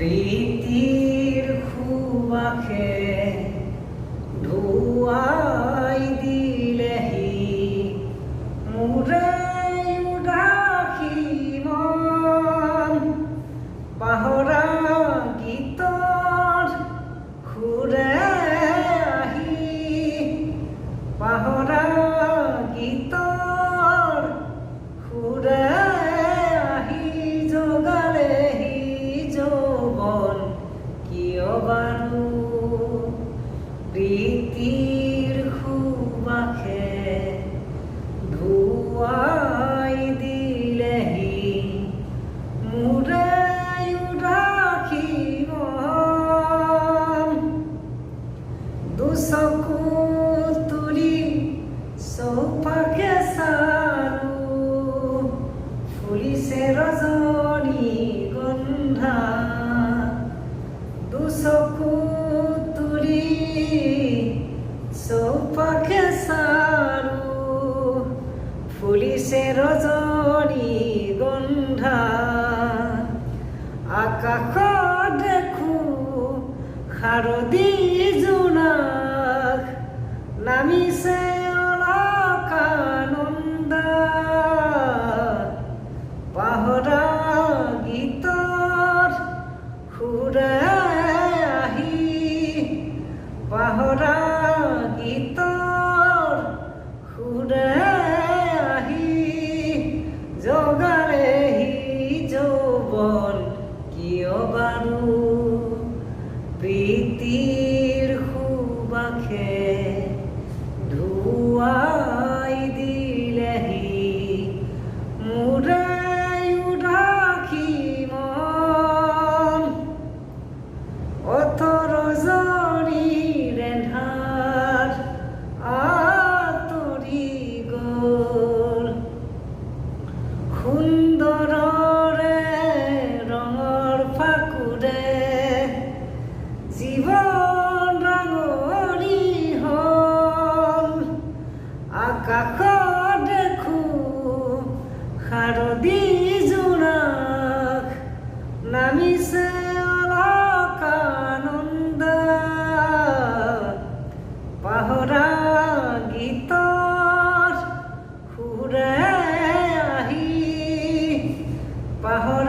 প্ৰীতিৰ সুবাসে ধুৱাই দিলেহি মোৰে উদাসী মন পাহৰা গীতৰ সুৰে আহি পাহৰা গীতৰ সুৰে আহি জগালেহি যৌৱন কিয় বাৰু প্ৰীতিৰ সুবাসে ধুৱাই দিলেহি মোৰে উদাসী মন দুচকু তুলি চৌপাশে চালোঁ ফুলিছে ৰজনী গন্ধা দুচকু তুলি চৌপাশে চালোঁ ফুলিছে ৰজনী গন্ধা আকাশত দেখোঁ শাৰদী জোনাক নামিছে অলকানন্দা পাহৰা গীতৰ সুৰে আহি পাহৰা গীতৰ সুৰে আহি জগালেহি যৌৱন কিয় বাৰু প্ৰীতিৰ সুবাসে ধুৱাই দিলেহি মোৰে উদাসী মন ৰজনীৰ এন্ধাৰ আঁতৰি গ'ল সুন্দৰৰে ৰঙৰ ফাকুৰে জীৱন ৰাঙলী হ'ল আকাশত দেখোঁ শাৰদী জোনাক নামিছে অলকানন্দা পাহৰা গীতৰ সুৰে আহি পাহৰা